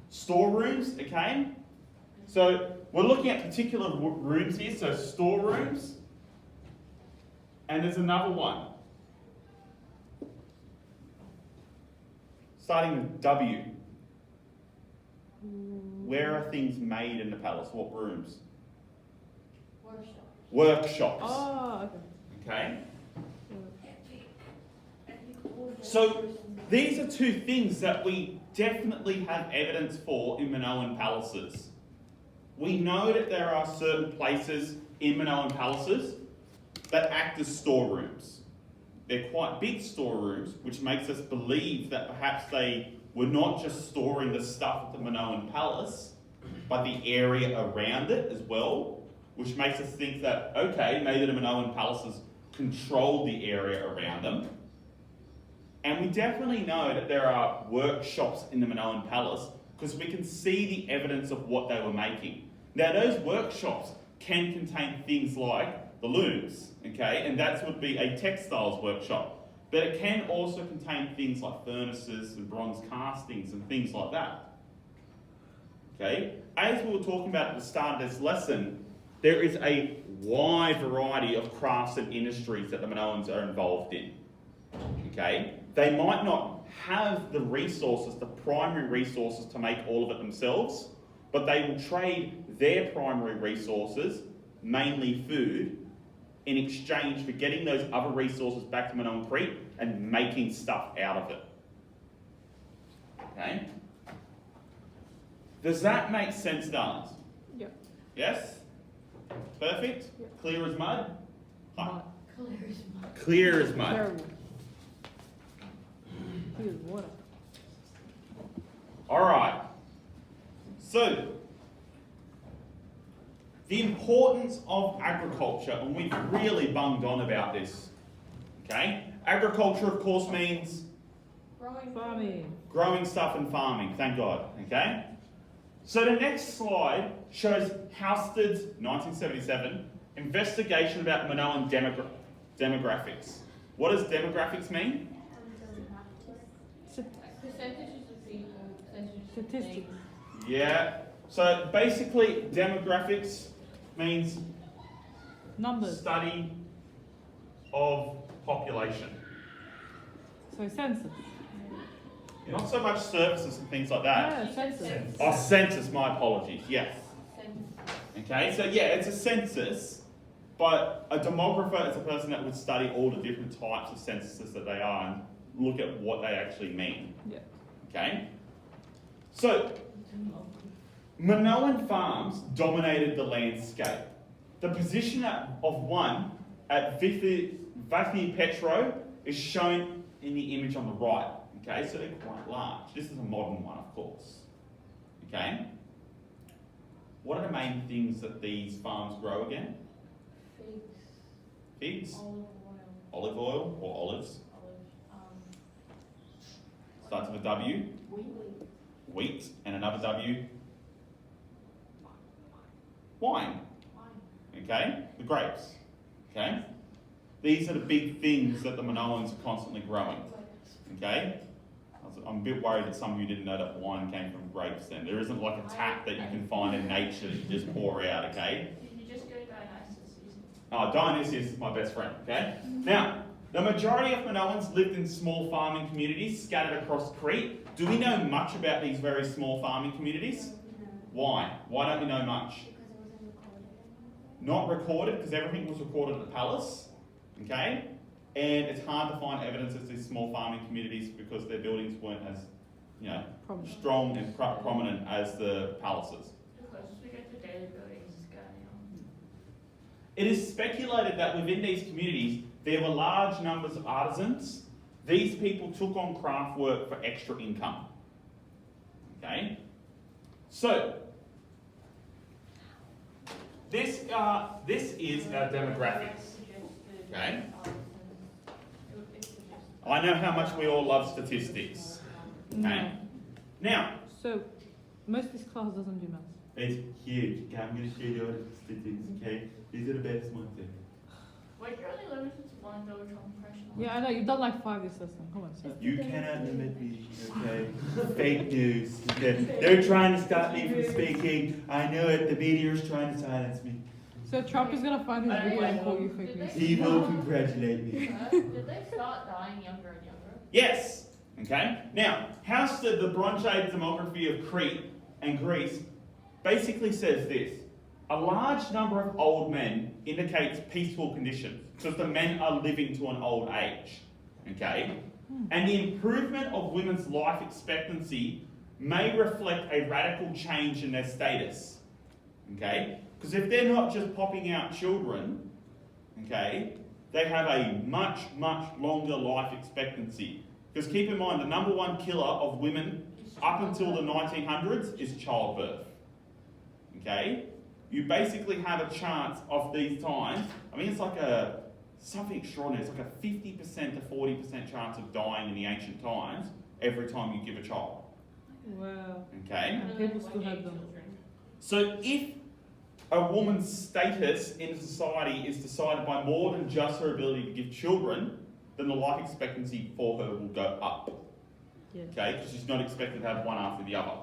Speaker 2: Storerooms, okay? So we're looking at particular rooms here, so storerooms. And there's another one. Starting with W. Where are things made in the palace? What rooms?
Speaker 4: Workshop.
Speaker 2: Workshops.
Speaker 1: Oh, okay.
Speaker 2: Okay? So these are two things that we definitely have evidence for in Minoan palaces. We know that there are certain places in Minoan palaces that act as storerooms. They're quite big storerooms, which makes us believe that perhaps they were not just storing the stuff at the Minoan palace, but the area around it as well, which makes us think that, okay, maybe the Minoan palaces controlled the area around them. And we definitely know that there are workshops in the Minoan palace because we can see the evidence of what they were making. Now, those workshops can contain things like the looms, okay, and that would be a textiles workshop. But it can also contain things like furnaces and bronze castings and things like that. Okay, as we were talking about at the start of this lesson, there is a wide variety of crafts and industries that the Minoans are involved in. Okay, they might not have the resources, the primary resources to make all of it themselves, but they will trade their primary resources, mainly food, in exchange for getting those other resources back to Minoan Crete and making stuff out of it. Okay? Does that make sense, darlings?
Speaker 1: Yeah.
Speaker 2: Yes? Perfect?
Speaker 1: Yeah.
Speaker 2: Clear as mud? Hi.
Speaker 4: Clear as mud.
Speaker 2: Clear as mud.
Speaker 1: Terrible. Here's water.
Speaker 2: Alright. So, the importance of agriculture, and we've really bunged on about this. Okay? Agriculture, of course, means
Speaker 1: Farming.
Speaker 2: growing stuff and farming, thank God. Okay? So the next slide shows Halstead's 1977 investigation about Minoan demographics. What does demographics mean?
Speaker 4: Percentages of people, percentages of
Speaker 1: Statistics.
Speaker 4: things.
Speaker 2: Yeah. So basically, demographics means
Speaker 1: Numbers.
Speaker 2: study of population.
Speaker 1: So census.
Speaker 2: Not so much services and things like that.
Speaker 1: Yeah, census.
Speaker 2: Oh, census, my apologies, yes.
Speaker 4: Census.
Speaker 2: Okay, so yeah, it's a census, but a demographer is a person that would study all the different types of censuses that they are and look at what they actually mean.
Speaker 1: Yeah.
Speaker 2: Okay? So, Minoan farms dominated the landscape. The position of one at Vathi Petro is shown in the image on the right. Okay, so they're quite large. This is a modern one, of course. Okay? What are the main things that these farms grow again?
Speaker 4: Figs.
Speaker 2: Figs,
Speaker 4: Olive oil.
Speaker 2: olive oil or olives.
Speaker 4: Olive.
Speaker 2: Starts with a W.
Speaker 4: Wheat.
Speaker 2: Wheat, and another W. Wine. Okay? The grapes. Okay? These are the big things that the Minoans are constantly growing. Okay? I'm a bit worried that some of you didn't know that wine came from grapes then. There isn't like a tap that you can find in nature that you just pour out, okay?
Speaker 4: Did you just go Dionysus?
Speaker 2: Oh, Dionysius is my best friend, okay? Now, the majority of Minoans lived in small farming communities scattered across Crete. Do we know much about these very small farming communities?
Speaker 3: No,
Speaker 2: Why? Why don't we know much?
Speaker 3: because it wasn't recorded.
Speaker 2: Not recorded, because everything was recorded at the palace, okay? And it's hard to find evidence of these small farming communities because their buildings weren't as,
Speaker 1: Problem.
Speaker 2: strong and prominent as the palaces.
Speaker 4: The closest we get to daily buildings is Ghanaian.
Speaker 2: It is speculated that within these communities, there were large numbers of artisans. These people took on craft work for extra income. Okay? So, this is our demographics. Okay? I know how much we all love statistics. Okay?
Speaker 1: No.
Speaker 2: Now,
Speaker 1: So, most of this class doesn't do maths.
Speaker 6: It's huge. Okay, I'm going to show you all the statistics, okay? These are the best ones there.
Speaker 4: Wait, you're only limited to one Donald Trump impression.
Speaker 1: Yeah, I know. You've done like 5 this lesson. Come on, sir.
Speaker 6: You cannot limit me, okay? Fake news. Okay? They're trying to stop me from speaking. I know it. The media is trying to silence me.
Speaker 1: So Trump is gonna find his video and call you fake news.
Speaker 6: He will congratulate me.
Speaker 4: Did they start dying younger and younger?
Speaker 2: yes. Okay? Now, House the Bronze Age demography of Crete and Greece basically says this. A large number of old men indicates peaceful conditions because the men are living to an old age. Okay? And the improvement of women's life expectancy may reflect a radical change in their status. Okay? Because if they're not just popping out children, okay, they have a much, much longer life expectancy. Because keep in mind, the number one killer of women up until the 1900s is childbirth. Okay? You basically have a chance of these times, I mean, it's like something extraordinary. It's like a 50% to 40% chance of dying in the ancient times every time you give a child.
Speaker 1: Wow.
Speaker 2: Okay?
Speaker 1: And people still have them.
Speaker 2: So if a woman's status in society is decided by more than just her ability to give children, then the life expectancy for her will go up.
Speaker 1: Yeah.
Speaker 2: Okay? Because she's not expected to have one after the other.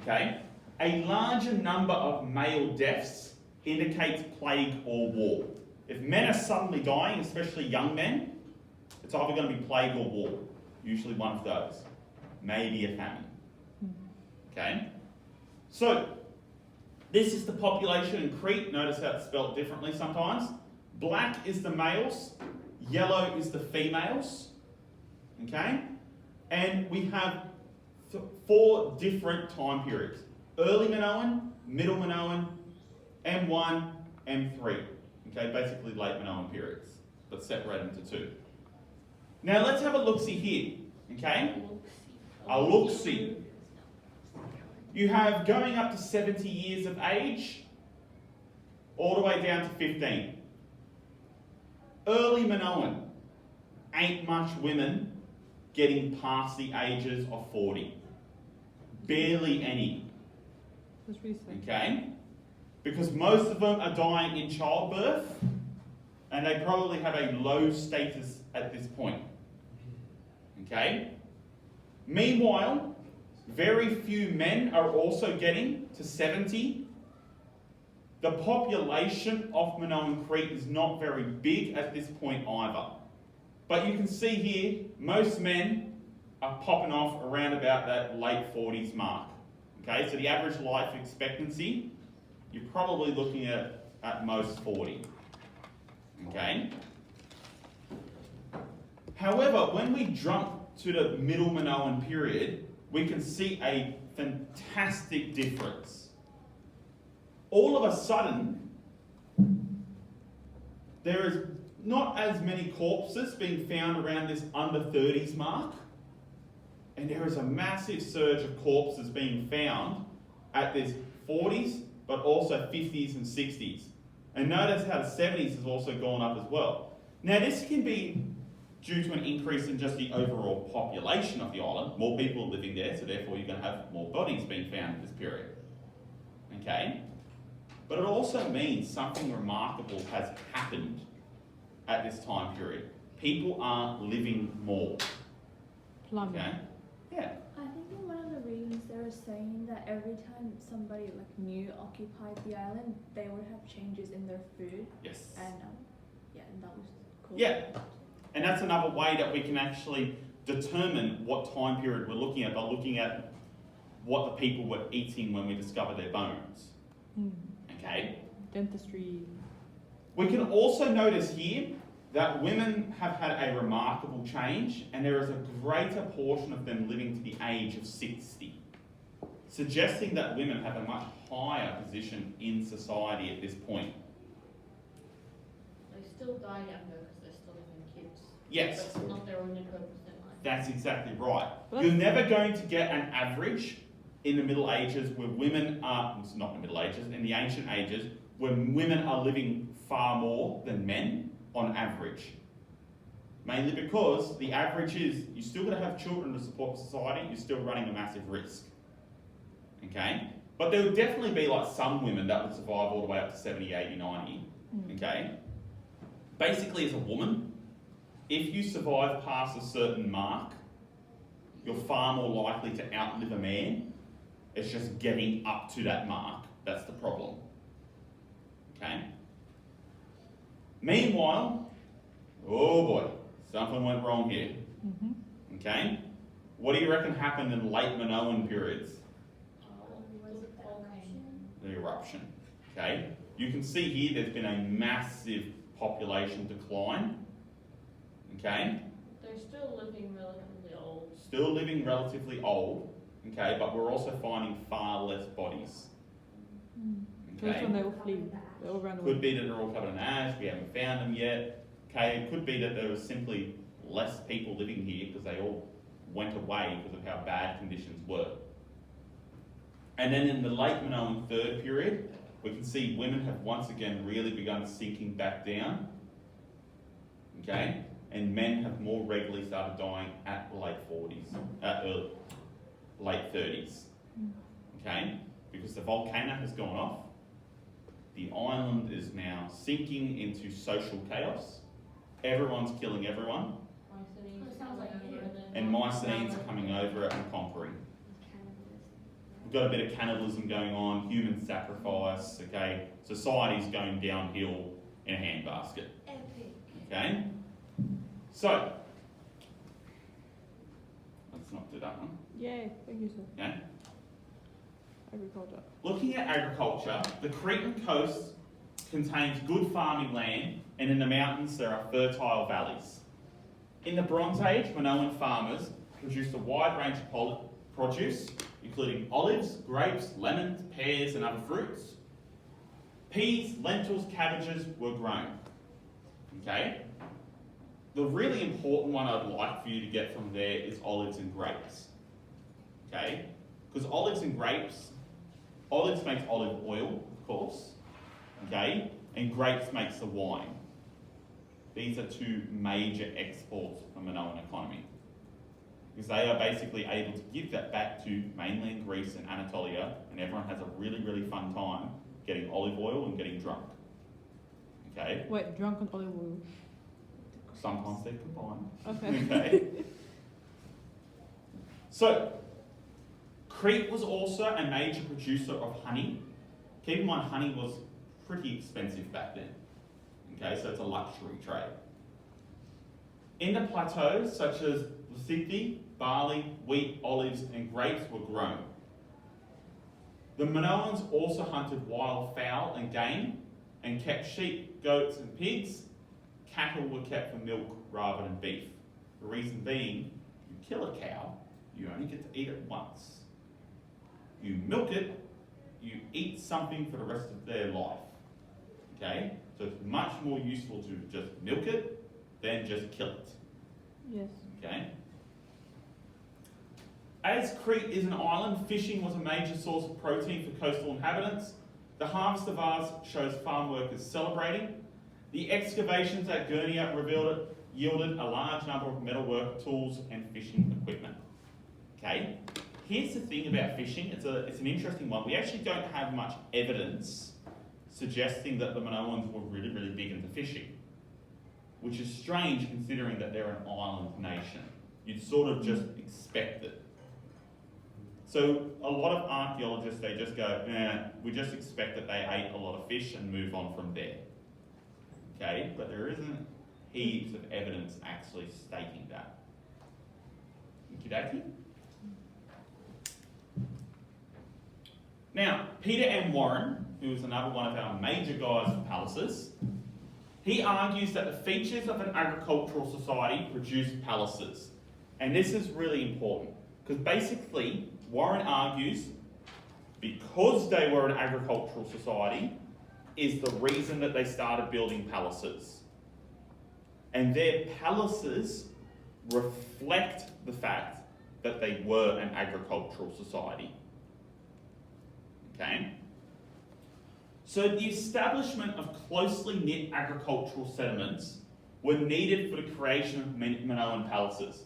Speaker 2: Okay? A larger number of male deaths indicates plague or war. If men are suddenly dying, especially young men, it's either going to be plague or war. Usually one of those. Maybe a famine. Okay? So, this is the population in Crete. Notice how it's spelled differently sometimes. Black is the males, yellow is the females. Okay? And we have 4 different time periods. Early Minoan, middle Minoan, M1, M3. Okay, basically late Minoan periods, but separated into 2. Now let's have a look-see here. Okay? A look-see. You have going up to 70 years of age, all the way down to 15. Early Minoan, ain't much women getting past the ages of 40. Barely any.
Speaker 1: That's really sad.
Speaker 2: Okay? Because most of them are dying in childbirth, and they probably have a low status at this point. Okay? Meanwhile, Very few men are also getting to 70. The population of Minoan Crete is not very big at this point either. But you can see here, most men are popping off around about that late 40s mark. Okay, so the average life expectancy, you're probably looking at most 40. Okay? However, when we jump to the middle Minoan period, we can see a fantastic difference. All of a sudden, there is not as many corpses being found around this under 30s mark, and there is a massive surge of corpses being found at this 40s, but also 50s and 60s. And notice how the 70s has also gone up as well. Now this can be due to an increase in just the overall population of the island. More people living there, so therefore you're going to have more bodies being found in this period. Okay? But it also means something remarkable has happened at this time period. People are living more.
Speaker 1: Plumbing.
Speaker 2: Okay? Yeah.
Speaker 7: I think in one of the readings they were saying that every time somebody like new occupied the island, they would have changes in their food,
Speaker 2: Yes.
Speaker 7: and yeah, and that was cool.
Speaker 2: Yeah. And that's another way that we can actually determine what time period we're looking at by looking at what the people were eating when we discover their bones. Okay?
Speaker 1: Dentistry.
Speaker 2: We can also notice here that women have had a remarkable change, and there is a greater portion of them living to the age of 60, suggesting that women have a much higher position in society at this point.
Speaker 4: They still die younger because they're still having kids.
Speaker 2: Yes.
Speaker 4: But it's not their only purpose in life.
Speaker 2: That's exactly right.
Speaker 1: Well,
Speaker 2: You're never going to get an average in the Middle Ages where women are, it's not in the Middle Ages, in the ancient ages, where women are living far more than men on average. Mainly because the average is, you're still going to have children to support society, you're still running a massive risk. Okay? But there would definitely be like some women that would survive all the way up to 70, 80, 90. Okay? Basically, as a woman, if you survive past a certain mark, you're far more likely to outlive a man. It's just getting up to that mark. That's the problem. Okay? Meanwhile, oh boy, something went wrong here. Okay? What do you reckon happened in late Minoan periods?
Speaker 3: Was it the eruption?
Speaker 2: The eruption. Okay? You can see here there's been a massive population decline. Okay?
Speaker 4: They're still living relatively old.
Speaker 2: Still living relatively old. Okay? But we're also finding far less bodies.
Speaker 1: That's
Speaker 2: Okay?
Speaker 1: when they all flee. They all ran away.
Speaker 2: Could be that they're all covered in ash, we haven't found them yet. Okay, it could be that there was simply less people living here because they all went away because of how bad conditions were. And then in the late Minoan third period, we can see women have once again really begun sinking back down. Okay, and men have more regularly started dying at the late 40s, late 30s. Okay, because the volcano has gone off. The island is now sinking into social chaos. Everyone's killing everyone,
Speaker 3: It sounds like you.
Speaker 2: and Mycenaeans are coming over and conquering. We've got a bit of cannibalism going on, human sacrifice, okay? Society's going downhill in a handbasket,
Speaker 3: Epic.
Speaker 2: okay? So, let's not do that one,
Speaker 1: Yay, thank you, sir.
Speaker 2: okay?
Speaker 1: Agriculture.
Speaker 2: Looking at agriculture, the Cretan coast contains good farming land, and in the mountains there are fertile valleys. In the Bronze Age, Minoan farmers produced a wide range of produce, including olives, grapes, lemons, pears, and other fruits. Peas, lentils, cabbages were grown. Okay? The really important one I'd like for you to get from there is olives and grapes. Okay? Because olives and grapes, olives makes olive oil, of course, okay, and grapes makes the wine. These are two major exports of the Minoan economy, because they are basically able to give that back to mainland Greece and Anatolia, and everyone has a really, really fun time getting olive oil and getting drunk. Okay?
Speaker 1: Wait, drunk on olive oil.
Speaker 2: Sometimes they're combined.
Speaker 1: Okay.
Speaker 2: Okay? So, Crete was also a major producer of honey. Keep in mind, honey was pretty expensive back then. Okay, so it's a luxury trade. In the plateaus, such as Lassithi, barley, wheat, olives, and grapes were grown. The Minoans also hunted wild fowl and game, and kept sheep, goats, and pigs. Cattle were kept for milk rather than beef. The reason being, you kill a cow, you only get to eat it once. You milk it, you eat something for the rest of their life. Okay? So it's much more useful to just milk it than just kill it.
Speaker 1: Yes.
Speaker 2: Okay? As Crete is an island, fishing was a major source of protein for coastal inhabitants. The harvest of ours shows farm workers celebrating. The excavations at Gurnia yielded a large number of metalwork tools and fishing equipment. Okay? Here's the thing about fishing, it's an interesting one. We actually don't have much evidence suggesting that the Minoans were really, really big into fishing, which is strange considering that they're an island nation. You'd sort of just expect it. So a lot of archaeologists, they just go, we just expect that they ate a lot of fish and move on from there. Okay, but there isn't heaps of evidence actually stating that. Okey-dokey. Now, Peter M. Warren, who is another one of our major guys for palaces, he argues that the features of an agricultural society produce palaces. And this is really important, because basically, Warren argues because they were an agricultural society is the reason that they started building palaces. And their palaces reflect the fact that they were an agricultural society. Okay? So the establishment of closely knit agricultural settlements were needed for the creation of Minoan palaces.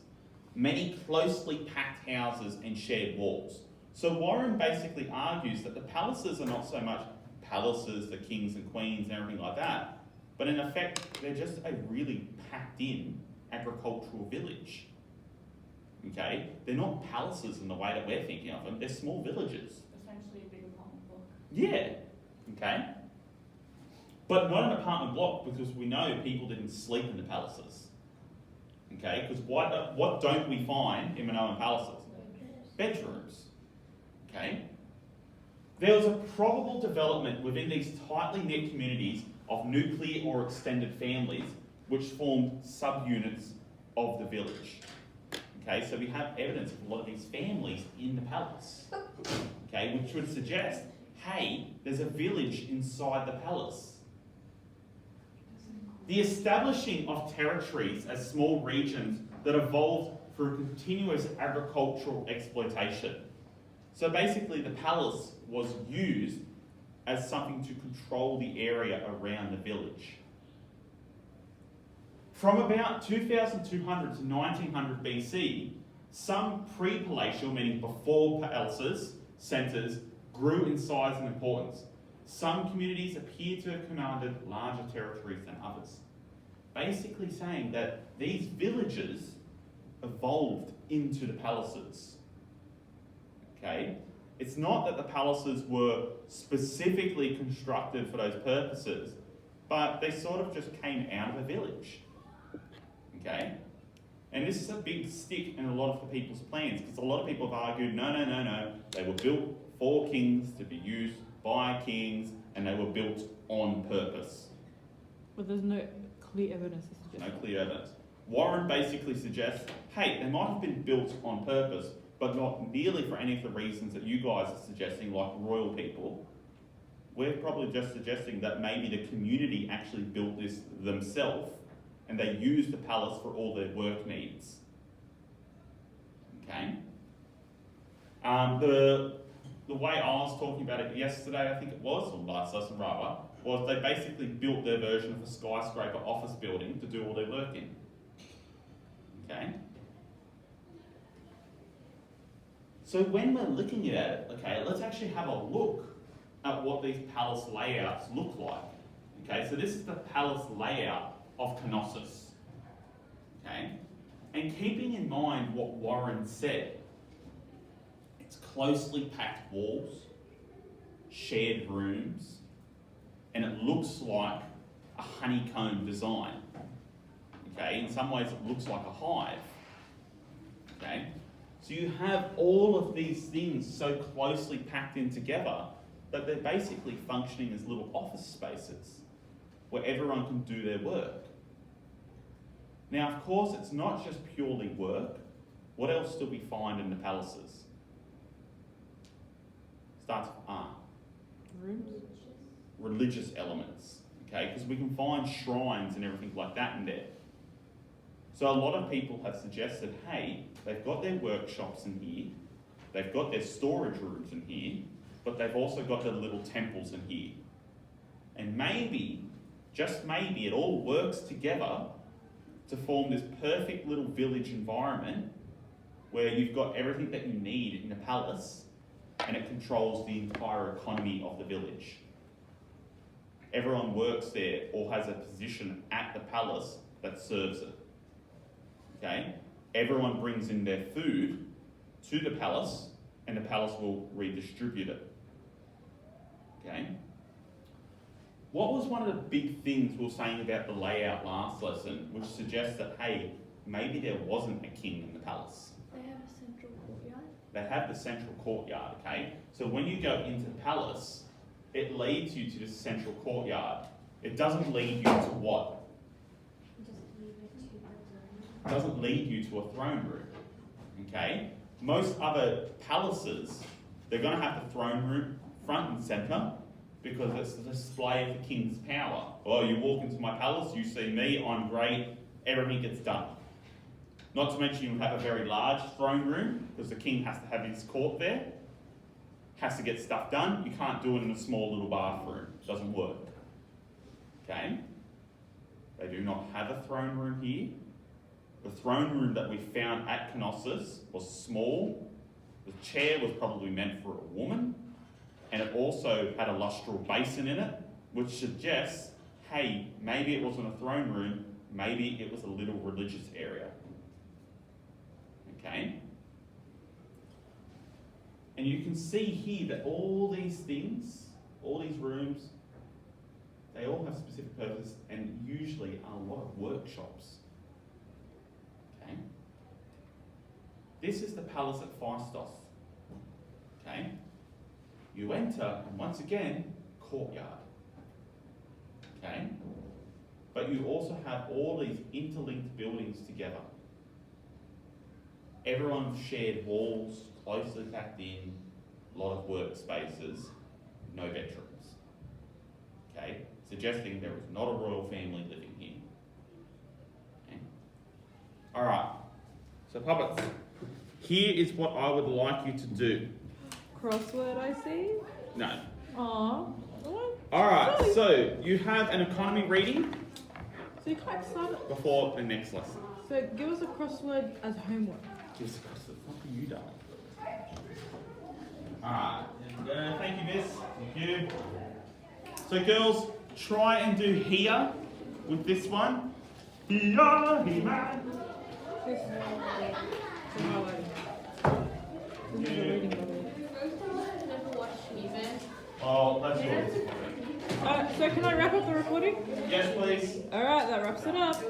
Speaker 2: Many closely packed houses and shared walls. So Warren basically argues that the palaces are not so much palaces, the kings and queens and everything like that, but in effect, they're just a really packed in agricultural village. Okay? They're not palaces in the way that we're thinking of them, they're small villages.
Speaker 4: Essentially a big apartment block.
Speaker 2: Yeah, okay. But not an apartment block because we know people didn't sleep in the palaces. Okay, because what don't we find in Minoan palaces? Bedrooms. Okay. There was a probable development within these tightly knit communities of nuclear or extended families which formed subunits of the village. Okay, so we have evidence of a lot of these families in the palace. Okay, which would suggest, hey, there's a village inside the palace. The establishing of territories as small regions that evolved through continuous agricultural exploitation. So basically the palace was used as something to control the area around the village. From about 2200 to 1900 BC, some pre-palatial, meaning before palaces, centres, grew in size and importance. Some communities appear to have commanded larger territories than others. Basically saying that these villages evolved into the palaces. Okay? It's not that the palaces were specifically constructed for those purposes, but they sort of just came out of a village. Okay? And this is a big stick in a lot of the people's plans, because a lot of people have argued, no, they were built for kings to be used by kings, and they were built on purpose.
Speaker 1: But there's no clear evidence to suggest
Speaker 2: No clear evidence. Warren basically suggests, hey, they might have been built on purpose, but not nearly for any of the reasons that you guys are suggesting, like royal people. We're probably just suggesting that maybe the community actually built this themselves, and they used the palace for all their work needs. Okay? The way I was talking about it yesterday, I think it was, or last lesson rather, was they basically built their version of a skyscraper office building to do all their work in. Okay? So when we're looking at it, okay, let's actually have a look at what these palace layouts look like. Okay, so this is the palace layout of Knossos. Okay? And keeping in mind what Warren said, it's closely packed walls, shared rooms, and it looks like a honeycomb design. Okay, in some ways it looks like a hive. Okay, so you have all of these things so closely packed in together that they're basically functioning as little office spaces where everyone can do their work. Now, of course, it's not just purely work. What else do we find in the palaces? Starts with R.
Speaker 1: Rooms?
Speaker 2: Religious elements, okay? Because we can find shrines and everything like that in there. So a lot of people have suggested, hey, they've got their workshops in here, they've got their storage rooms in here, but they've also got their little temples in here. And maybe, just maybe, it all works together to form this perfect little village environment where you've got everything that you need in a palace and it controls the entire economy of the village. Everyone works there or has a position at the palace that serves it. Okay? Everyone brings in their food to the palace and the palace will redistribute it. Okay? What was one of the big things we were saying about the layout last lesson, which suggests that, hey, maybe there wasn't a king in the palace?
Speaker 7: They have a central courtyard.
Speaker 2: They have the central courtyard, okay? So when you go into the palace, it leads you to this central courtyard. It doesn't lead you to what?
Speaker 3: Just leave it to the room.
Speaker 2: It doesn't lead you to a throne room, okay? Most other palaces, they're going to have the throne room front and centre because it's the display of the king's power. Oh, you walk into my palace, you see me, I'm great, everything gets done. Not to mention you have a very large throne room because the king has to have his court there, has to get stuff done. You can't do it in a small little bathroom. It doesn't work. Okay? They do not have a throne room here. The throne room that we found at Knossos was small. The chair was probably meant for a woman. And it also had a lustral basin in it, which suggests, hey, maybe it wasn't a throne room, maybe it was a little religious area. Okay? And you can see here that all these things, all these rooms, they all have specific purpose and usually are a lot of workshops. Okay? This is the palace at Phaistos. Okay? You enter, and once again, courtyard. Okay? But you also have all these interlinked buildings together. Everyone's shared walls, closely packed in, a lot of workspaces, no bedrooms. Okay? Suggesting there is not a royal family living here. Okay? Alright. So puppets, here is what I would like you to do.
Speaker 1: Crossword, I see.
Speaker 2: No.
Speaker 1: Aww.
Speaker 2: Alright, so you have an economy reading
Speaker 1: So you can't start it.
Speaker 2: before the next lesson.
Speaker 1: So give us a crossword as homework.
Speaker 2: Give us a crossword. What are you doing? Alright, thank you, miss. Thank you. So girls, try and do here with this one. Here, he man.
Speaker 1: This is highlighting. This is the reading level.
Speaker 4: Never watched Minoan.
Speaker 2: Oh, that's yours.
Speaker 1: So can I wrap up the recording?
Speaker 2: Yes, please.
Speaker 1: Alright, that wraps it up.